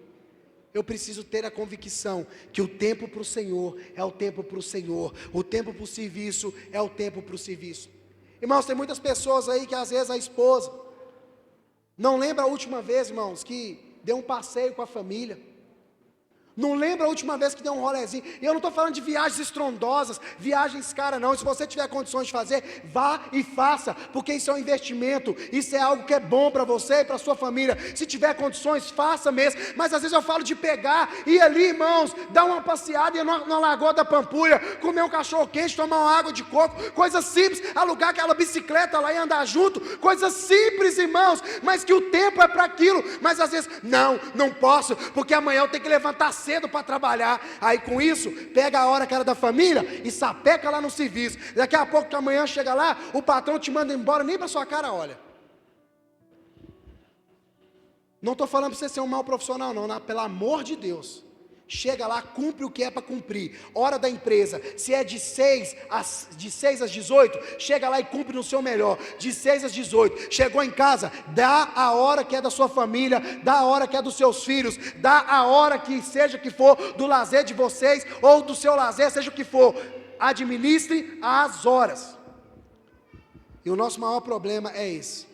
Eu preciso ter a convicção que o tempo para o Senhor é o tempo para o Senhor, o tempo para o serviço é o tempo para o serviço. Irmãos, tem muitas pessoas aí que às vezes a esposa não lembra a última vez, irmãos, que deu um passeio com a família. Não lembra a última vez que deu um rolezinho. E eu não estou falando de viagens estrondosas, viagens caras não. Se você tiver condições de fazer, vá e faça, porque isso é um investimento, isso é algo que é bom para você e para a sua família. Se tiver condições, faça mesmo. Mas às vezes eu falo de pegar, ir ali, irmãos, dar uma passeada, ir na Lagoa da Pampulha, comer um cachorro quente, tomar uma água de coco, coisas simples, alugar aquela bicicleta lá e andar junto, coisas simples, irmãos, mas que o tempo é para aquilo. Mas às vezes, não posso, porque amanhã eu tenho que levantar cedo para trabalhar. Aí com isso, pega a hora que era da família e sapeca lá no serviço. Daqui a pouco que amanhã chega lá, o patrão te manda embora, nem para sua cara olha. Não estou falando para você ser um mau profissional não, pelo amor de Deus. Chega lá, cumpre o que é para cumprir. Hora da empresa, se é de 6 às 18, chega lá e cumpre no seu melhor. De 6 às 18, chegou em casa, dá a hora que é da sua família, dá a hora que é dos seus filhos, dá a hora que seja que for do lazer de vocês, ou do seu lazer, seja o que for. Administre as horas. E o nosso maior problema é esse.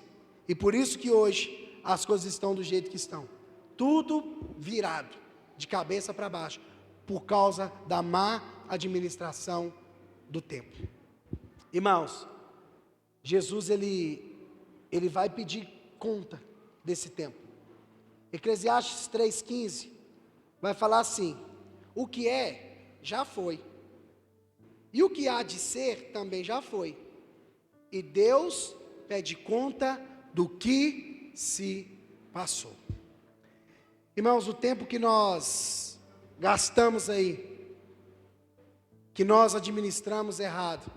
E por isso que hoje as coisas estão do jeito que estão. Tudo virado de cabeça para baixo, por causa da má administração do tempo. Irmãos, Jesus ele vai pedir conta desse tempo. Eclesiastes 3,15 vai falar assim: o que é, já foi, e o que há de ser, também já foi, e Deus pede conta do que se passou. Irmãos, o tempo que nós gastamos aí, que nós administramos errado,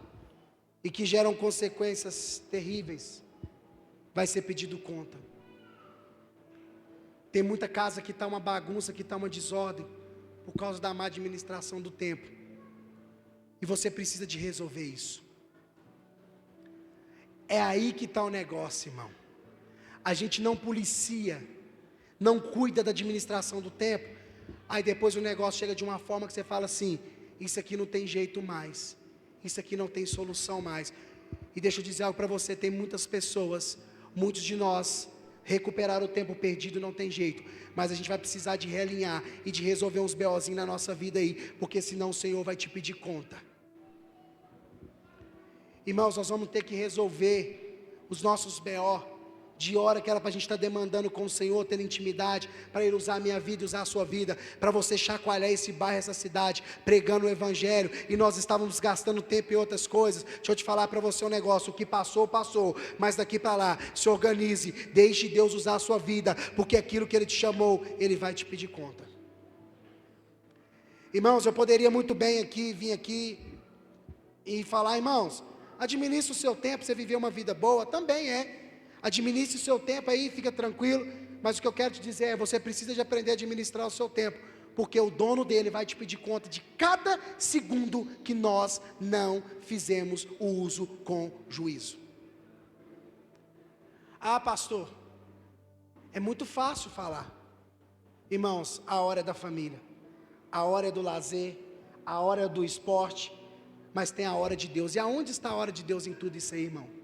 e que geram consequências terríveis, vai ser pedido conta. Tem muita casa que está uma bagunça, que está uma desordem, por causa da má administração do tempo, e você precisa de resolver isso. É aí que está o negócio, irmão. A gente não policia, não cuida da administração do tempo, aí depois o negócio chega de uma forma que você fala assim: isso aqui não tem jeito mais, isso aqui não tem solução mais. E deixa eu dizer algo para você: tem muitas pessoas, muitos de nós, recuperar o tempo perdido não tem jeito, mas a gente vai precisar de realinhar e de resolver uns BOzinhos na nossa vida aí, porque senão o Senhor vai te pedir conta. Irmãos, nós vamos ter que resolver os nossos BO, de hora que era para a gente estar demandando com o Senhor, tendo intimidade, para Ele usar a minha vida e usar a sua vida, para você chacoalhar esse bairro, essa cidade, pregando o Evangelho, e nós estávamos gastando tempo em outras coisas. Deixa eu te falar para você um negócio: o que passou, passou, mas daqui para lá, se organize, deixe Deus usar a sua vida, porque aquilo que Ele te chamou, Ele vai te pedir conta. Irmãos, eu poderia muito bem vir aqui e falar: irmãos, administre o seu tempo, você viver uma vida boa, também administre o seu tempo aí, fica tranquilo, mas o que eu quero te dizer é: você precisa de aprender a administrar o seu tempo, porque o dono dele vai te pedir conta de cada segundo que nós não fizemos o uso com juízo. Ah, pastor, é muito fácil falar. Irmãos, a hora é da família, a hora é do lazer, a hora é do esporte, mas tem a hora de Deus. E aonde está a hora de Deus em tudo isso aí, irmão?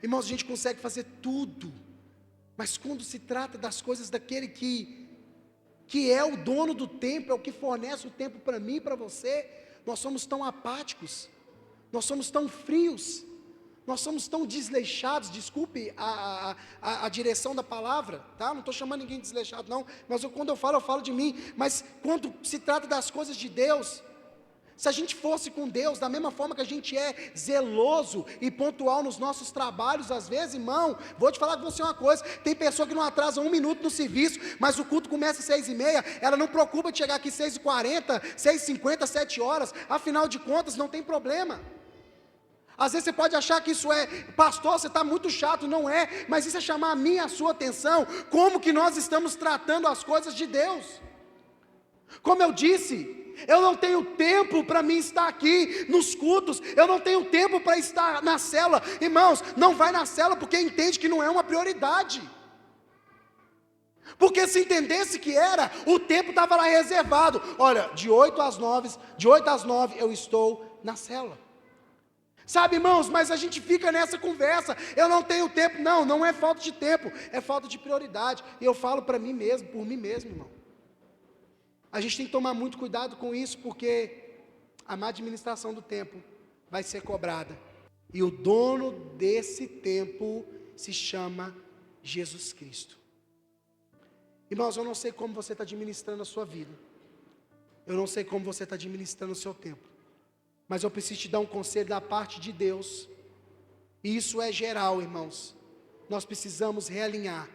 Irmãos, a gente consegue fazer tudo, mas quando se trata das coisas daquele que é o dono do tempo, é o que fornece o tempo para mim e para você, nós somos tão apáticos, nós somos tão frios, nós somos tão desleixados. Desculpe a direção da palavra, tá? Não estou chamando ninguém de desleixado não, mas quando eu falo de mim. Mas quando se trata das coisas de Deus, se a gente fosse com Deus, da mesma forma que a gente é zeloso e pontual nos nossos trabalhos, às vezes, irmão, vou te falar com você uma coisa: tem pessoa que não atrasa 1 minuto no serviço, mas o culto começa às 6h30, ela não preocupa de chegar aqui 6h40, 6h50, 7 horas, afinal de contas, não tem problema. Às vezes você pode achar que isso é: pastor, você está muito chato. Não é, mas isso é chamar a minha e a sua atenção, como que nós estamos tratando as coisas de Deus. Como eu disse, eu não tenho tempo para mim estar aqui nos cultos, eu não tenho tempo para estar na célula. Irmãos, não vai na célula porque entende que não é uma prioridade. Porque se entendesse que era, o tempo estava lá reservado. Olha, de 8 às 9 eu estou na célula. Sabe, irmãos, mas a gente fica nessa conversa: eu não tenho tempo. Não é falta de tempo, é falta de prioridade. E eu falo para mim mesmo, por mim mesmo, irmão. A gente tem que tomar muito cuidado com isso, porque a má administração do tempo vai ser cobrada. E o dono desse tempo se chama Jesus Cristo. Irmãos, eu não sei como você está administrando a sua vida, eu não sei como você está administrando o seu tempo, mas eu preciso te dar um conselho da parte de Deus, e isso é geral, irmãos. Nós precisamos realinhar,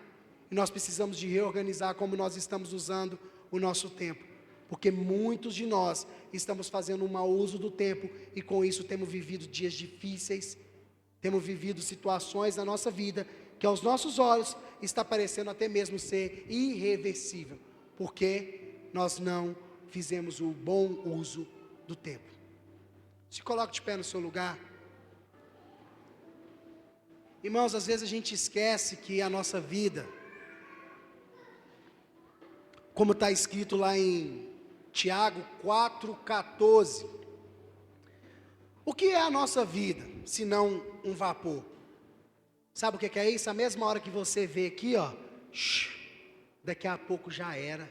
e nós precisamos de reorganizar como nós estamos usando o nosso tempo, porque muitos de nós estamos fazendo um mau uso do tempo, e com isso temos vivido dias difíceis, temos vivido situações na nossa vida, que aos nossos olhos está parecendo até mesmo ser irreversível, porque nós não fizemos o bom uso do tempo. Se coloque de pé no seu lugar. Irmãos, às vezes a gente esquece que a nossa vida, como está escrito lá em Tiago 4,14, o que é a nossa vida, se não um vapor? Sabe o que é isso? A mesma hora que você vê aqui, ó, daqui a pouco já era,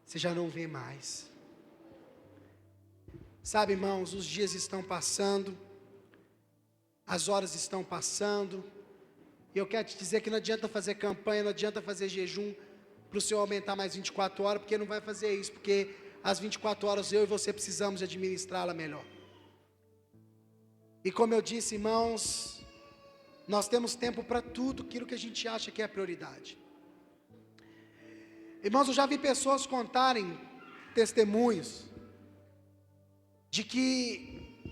você já não vê mais. Sabe, irmãos, os dias estão passando, as horas estão passando, e eu quero te dizer que não adianta fazer campanha, não adianta fazer jejum para o Senhor aumentar mais 24 horas, porque não vai fazer isso, porque as 24 horas eu e você precisamos administrá-la melhor. E como eu disse, irmãos, nós temos tempo para tudo aquilo que a gente acha que é prioridade. Irmãos, eu já vi pessoas contarem testemunhos de que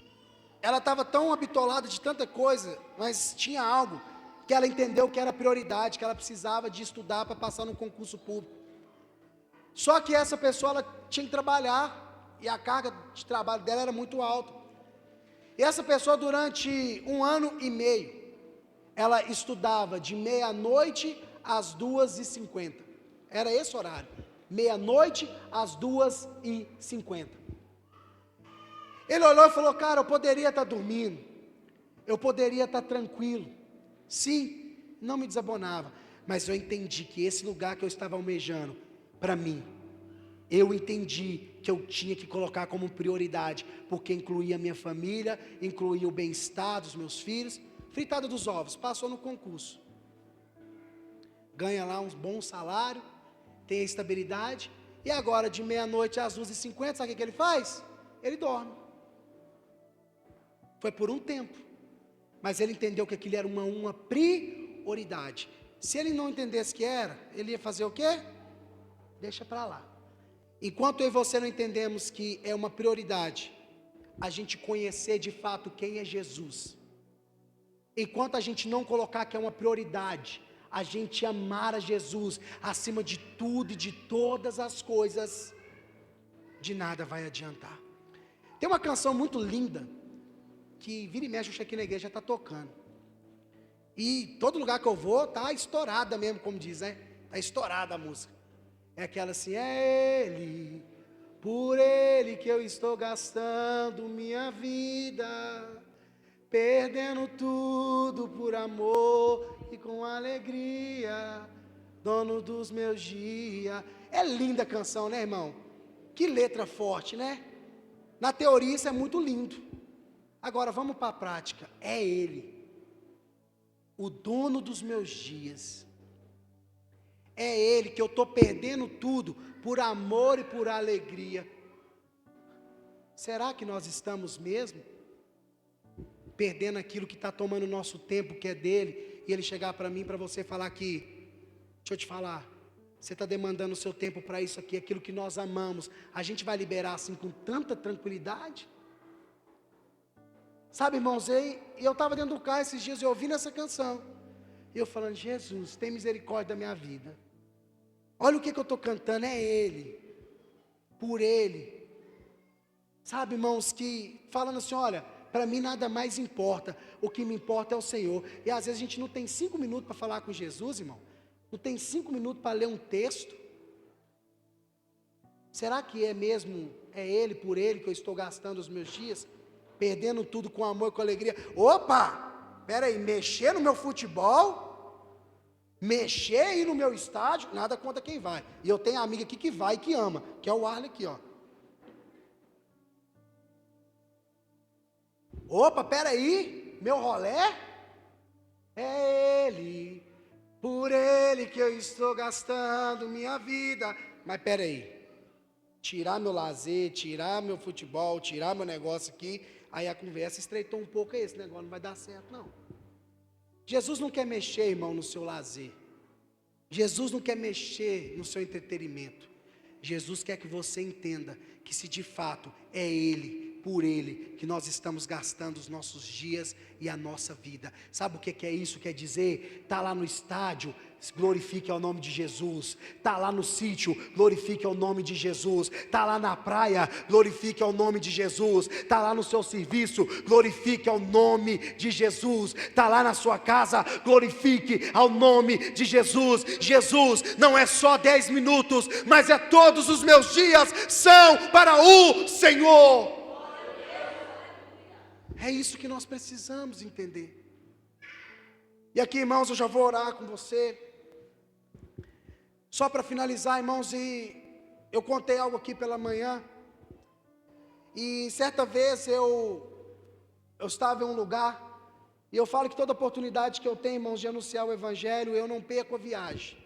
ela estava tão habitolada de tanta coisa, mas tinha algo que ela entendeu que era prioridade, que ela precisava de estudar para passar num concurso público. Só que essa pessoa, ela tinha que trabalhar, e a carga de trabalho dela era muito alta. E essa pessoa, durante 1 ano e meio, ela estudava de meia-noite às 2h50, era esse horário, meia-noite às 2h50. Ele olhou e falou: cara, eu poderia estar dormindo, eu poderia estar tranquilo, sim, não me desabonava, mas eu entendi que esse lugar que eu estava almejando, para mim, eu entendi que eu tinha que colocar como prioridade, porque incluía a minha família, incluía o bem-estar dos meus filhos. Fritada dos ovos, passou no concurso, ganha lá um bom salário, tem a estabilidade, e agora de meia-noite às 2h50, sabe o que ele faz? Ele dorme. Foi por um tempo, mas ele entendeu que aquilo era uma prioridade. Se ele não entendesse que era, ele ia fazer o quê? Deixa para lá. Enquanto eu e você não entendemos que é uma prioridade, a gente conhecer de fato quem é Jesus, enquanto a gente não colocar que é uma prioridade, a gente amar a Jesus acima de tudo e de todas as coisas, de nada vai adiantar. Tem uma canção muito linda, que vira e mexe, eu chego aqui na igreja, está tocando, e todo lugar que eu vou, está estourada mesmo, como diz, né? Está estourada a música. É aquela assim: é Ele, por Ele que eu estou gastando minha vida, perdendo tudo por amor e com alegria, dono dos meus dias. É linda a canção, né, irmão? Que letra forte, né? Na teoria isso é muito lindo. Agora vamos para a prática. É Ele, o dono dos meus dias. É Ele que eu estou perdendo tudo por amor e por alegria. Será que nós estamos mesmo perdendo aquilo que está tomando nosso tempo, que é dele, e ele chegar para mim, para você falar que, deixa eu te falar, você está demandando o seu tempo para isso aqui, aquilo que nós amamos, a gente vai liberar assim com tanta tranquilidade? Sabe, irmãos, eu estava dentro do carro esses dias, eu ouvindo essa canção, e eu falando: Jesus, tem misericórdia da minha vida. Olha o que eu estou cantando, é Ele, por Ele. Sabe, irmãos, que falando assim: olha, para mim nada mais importa, o que me importa é o Senhor. E às vezes a gente não tem 5 minutos para falar com Jesus, irmão. Não tem 5 minutos para ler um texto. Será que é mesmo, é Ele, por Ele que eu estou gastando os meus dias? Perdendo tudo com amor e com alegria. Opa, espera aí, mexer no meu futebol, mexer aí no meu estádio, nada contra quem vai. E eu tenho amiga aqui que vai e que ama, que é o Arley aqui, ó. Opa, espera aí, meu rolé, é Ele, por Ele que eu estou gastando minha vida. Mas espera aí, tirar meu lazer, tirar meu futebol, tirar meu negócio aqui, aí a conversa estreitou um pouco, esse negócio não vai dar certo não. Jesus não quer mexer, irmão, no seu lazer. Jesus não quer mexer no seu entretenimento. Jesus quer que você entenda que se de fato é Ele, por Ele, que nós estamos gastando os nossos dias e a nossa vida. Sabe o que é isso? Quer dizer, está lá no estádio, glorifique ao nome de Jesus. Está lá no sítio, glorifique ao nome de Jesus. Está lá na praia, glorifique ao nome de Jesus. Está lá no seu serviço, glorifique ao nome de Jesus. Está lá na sua casa, glorifique ao nome de Jesus. Jesus não é só 10 minutos, mas é todos os meus dias são para o Senhor. É isso que nós precisamos entender. E aqui, irmãos, eu já vou orar com você. Só para finalizar, irmãos, e eu contei algo aqui pela manhã. E certa vez eu estava em um lugar, e eu falo que toda oportunidade que eu tenho, irmãos, de anunciar o Evangelho, eu não perco a viagem.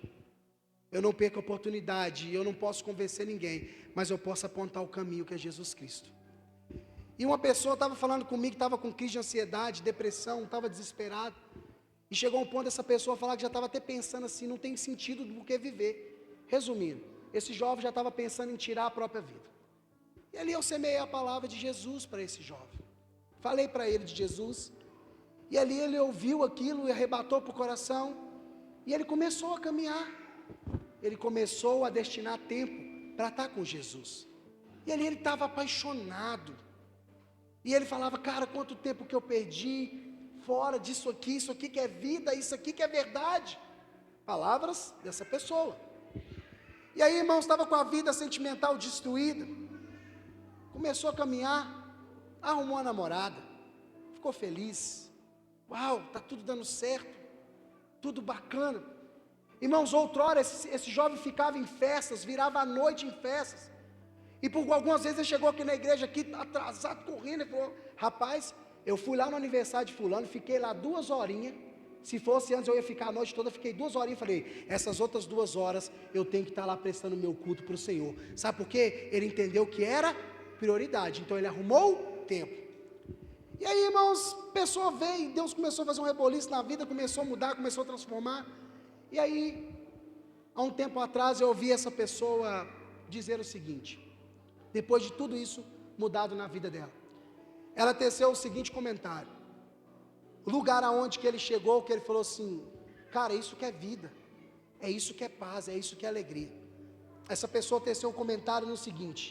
Eu não perco a oportunidade, eu não posso convencer ninguém, mas eu posso apontar o caminho que é Jesus Cristo. E uma pessoa estava falando comigo, que estava com crise de ansiedade, depressão, estava desesperado. E chegou um ponto dessa pessoa falar que já estava até pensando assim, não tem sentido do que viver. Resumindo, esse jovem já estava pensando em tirar a própria vida. E ali eu semeei a palavra de Jesus para esse jovem. Falei para ele de Jesus. E ali ele ouviu aquilo e arrebatou para o coração. E ele começou a caminhar. Ele começou a destinar tempo para estar com Jesus. E ali ele estava apaixonado. E ele falava: cara, quanto tempo que eu perdi fora disso aqui, isso aqui que é vida, isso aqui que é verdade. Palavras dessa pessoa. E aí, irmão, estava com a vida sentimental destruída. Começou a caminhar, arrumou uma namorada, ficou feliz. Uau, está tudo dando certo, tudo bacana. Irmãos, outrora esse jovem ficava em festas, virava a noite em festas. E por algumas vezes ele chegou aqui na igreja, aqui atrasado, correndo, e falou: rapaz, eu fui lá no aniversário de fulano, fiquei lá 2 horinhas, Se fosse antes eu ia ficar a noite toda, fiquei 2 horinhas e falei, essas outras 2 horas eu tenho que estar lá prestando meu culto para o Senhor. Sabe por quê? Ele entendeu que era prioridade, então ele arrumou tempo. E aí, irmãos, a pessoa veio, Deus começou a fazer um reboliço na vida, começou a mudar, começou a transformar. E aí, há um tempo atrás eu ouvi essa pessoa dizer o seguinte, depois de tudo isso mudado na vida dela, ela teceu o seguinte comentário, o lugar aonde que ele chegou, que ele falou assim, cara, isso que é vida, é isso que é paz, é isso que é alegria. Essa pessoa teceu um comentário no seguinte,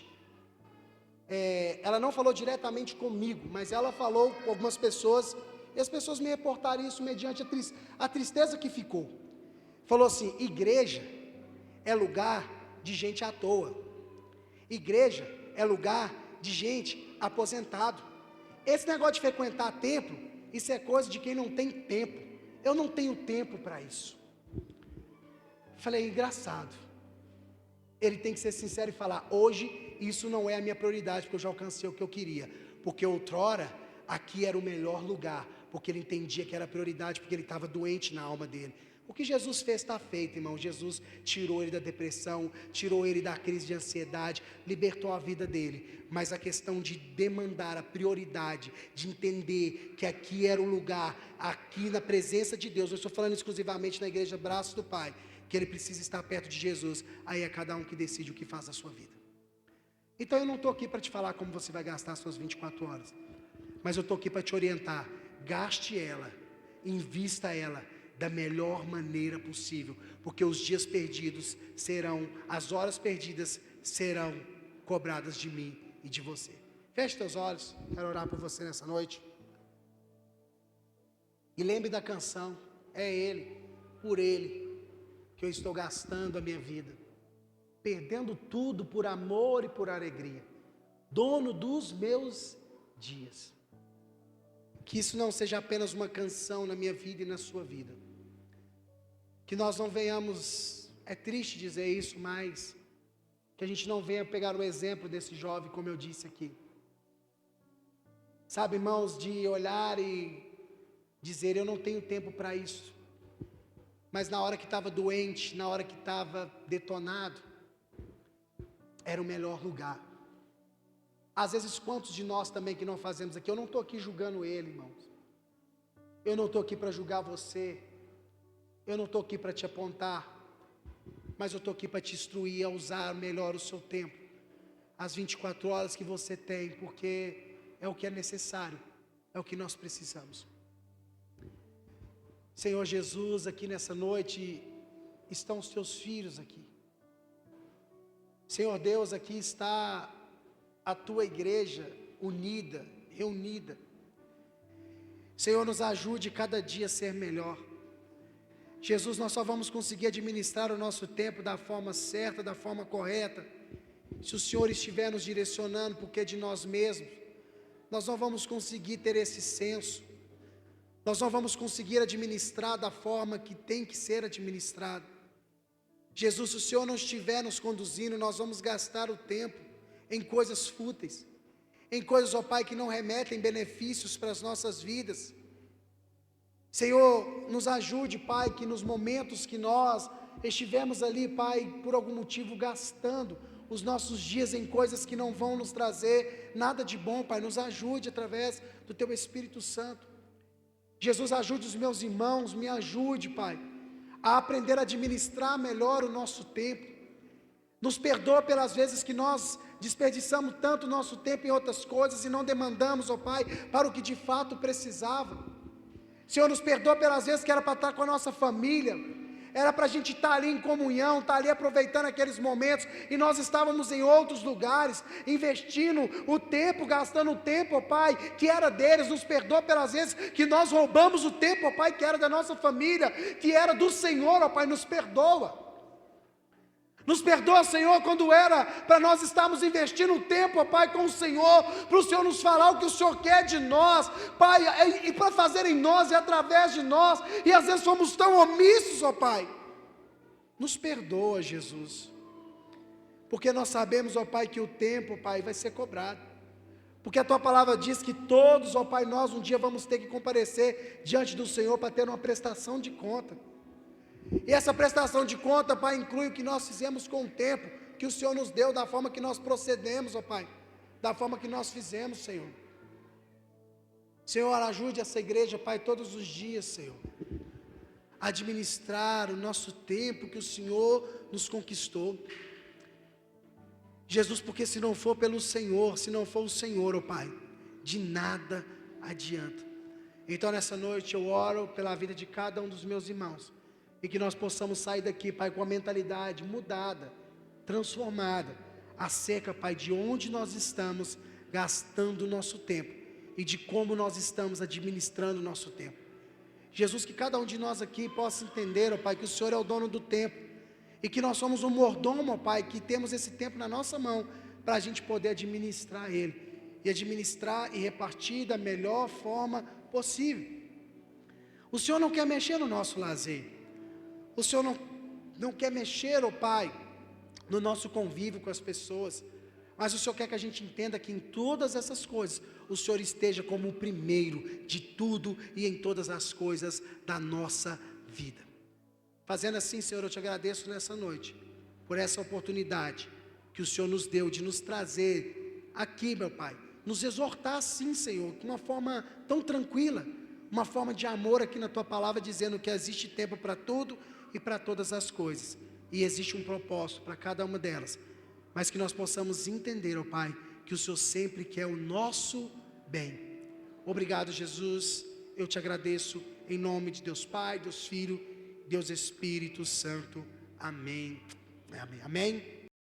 ela não falou diretamente comigo, mas ela falou com algumas pessoas, e as pessoas me reportaram isso mediante a tristeza que ficou. Falou assim, igreja é lugar de gente à toa, igreja é lugar de gente aposentado, esse negócio de frequentar templo, isso é coisa de quem não tem tempo, eu não tenho tempo para isso. Falei, engraçado, ele tem que ser sincero e falar, hoje isso não é a minha prioridade, porque eu já alcancei o que eu queria, porque outrora, aqui era o melhor lugar, porque ele entendia que era prioridade, porque ele estava doente na alma dele. O que Jesus fez está feito, irmão. Jesus tirou ele da depressão, tirou ele da crise de ansiedade, libertou a vida dele, mas a questão de demandar a prioridade, de entender que aqui era o lugar, aqui na presença de Deus, eu estou falando exclusivamente na igreja Braços do Pai, que ele precisa estar perto de Jesus, aí é cada um que decide o que faz da sua vida. Então eu não estou aqui para te falar como você vai gastar as suas 24 horas, mas eu estou aqui para te orientar, gaste ela, invista ela, da melhor maneira possível, porque os dias perdidos serão, as horas perdidas serão cobradas de mim e de você. Feche teus olhos, quero orar por você nessa noite. E lembre da canção, é Ele, por Ele, que eu estou gastando a minha vida, perdendo tudo por amor e por alegria, dono dos meus dias. Que isso não seja apenas uma canção na minha vida e na sua vida. Que nós não venhamos, é triste dizer isso, mas que a gente não venha pegar o exemplo desse jovem, como eu disse aqui. Sabe, irmãos, de olhar e dizer, eu não tenho tempo para isso. Mas na hora que estava doente, na hora que estava detonado, era o melhor lugar. Às vezes, quantos de nós também que não fazemos aqui, eu não estou aqui julgando ele, irmãos. Eu não estou aqui para julgar você. Eu não estou aqui para te apontar, mas eu estou aqui para te instruir a usar melhor o seu tempo, as 24 horas que você tem, porque é o que é necessário, é o que nós precisamos. Senhor Jesus, aqui nessa noite estão os teus filhos aqui. Senhor Deus, aqui está a tua igreja unida, reunida. Senhor, nos ajude cada dia a ser melhor. Jesus, nós só vamos conseguir administrar o nosso tempo da forma certa, da forma correta, se o Senhor estiver nos direcionando, porque de nós mesmos, nós não vamos conseguir ter esse senso, nós não vamos conseguir administrar da forma que tem que ser administrado. Jesus, se o Senhor não estiver nos conduzindo, nós vamos gastar o tempo em coisas fúteis, em coisas, ó Pai, que não remetem benefícios para as nossas vidas. Senhor, nos ajude, Pai, que nos momentos que nós estivemos ali, Pai, por algum motivo gastando os nossos dias em coisas que não vão nos trazer nada de bom, Pai, nos ajude através do Teu Espírito Santo. Jesus, ajude os meus irmãos, me ajude, Pai, a aprender a administrar melhor o nosso tempo. Nos perdoa pelas vezes que nós desperdiçamos tanto o nosso tempo em outras coisas e não demandamos, ó Pai, para o que de fato precisava. Senhor, nos perdoa pelas vezes que era para estar com a nossa família, era para a gente estar ali em comunhão, estar ali aproveitando aqueles momentos, e nós estávamos em outros lugares, investindo o tempo, gastando o tempo, ó Pai, que era deles. Nos perdoa pelas vezes que nós roubamos o tempo, ó Pai, que era da nossa família, que era do Senhor, ó Pai, nos perdoa. Nos perdoa, Senhor, quando era para nós estarmos investindo tempo, ó Pai, com o Senhor, para o Senhor nos falar o que o Senhor quer de nós, Pai, e para fazer em nós e através de nós, e às vezes somos tão omissos, ó Pai. Nos perdoa, Jesus, porque nós sabemos, ó Pai, que o tempo, Pai, vai ser cobrado, porque a tua palavra diz que todos, ó Pai, nós um dia vamos ter que comparecer diante do Senhor para ter uma prestação de conta. E essa prestação de conta, Pai, inclui o que nós fizemos com o tempo que o Senhor nos deu, da forma que nós procedemos, ó Pai, da forma que nós fizemos, Senhor. Senhor, ajude essa igreja, Pai, todos os dias, Senhor, a administrar o nosso tempo que o Senhor nos conquistou. Jesus, porque se não for pelo Senhor, se não for o Senhor, ó Pai, de nada adianta. Então nessa noite eu oro pela vida de cada um dos meus irmãos, e que nós possamos sair daqui, Pai, com a mentalidade mudada, transformada, acerca, Pai, de onde nós estamos gastando o nosso tempo, e de como nós estamos administrando o nosso tempo. Jesus, que cada um de nós aqui possa entender, ó Pai, que o Senhor é o dono do tempo, e que nós somos um mordomo, ó Pai, que temos esse tempo na nossa mão, para a gente poder administrar ele, e administrar e repartir da melhor forma possível. O Senhor não quer mexer no nosso lazer, o Senhor não quer mexer, ó Pai, no nosso convívio com as pessoas, mas o Senhor quer que a gente entenda que em todas essas coisas, o Senhor esteja como o primeiro de tudo e em todas as coisas da nossa vida. Fazendo assim, Senhor, eu te agradeço nessa noite, por essa oportunidade que o Senhor nos deu de nos trazer aqui, meu Pai, nos exortar assim, Senhor, de uma forma tão tranquila, uma forma de amor aqui na Tua palavra, dizendo que existe tempo para tudo e para todas as coisas, e existe um propósito para cada uma delas, mas que nós possamos entender, ó Pai, que o Senhor sempre quer o nosso bem. Obrigado, Jesus, eu te agradeço em nome de Deus Pai, Deus Filho, Deus Espírito Santo. Amém. Amém. Amém.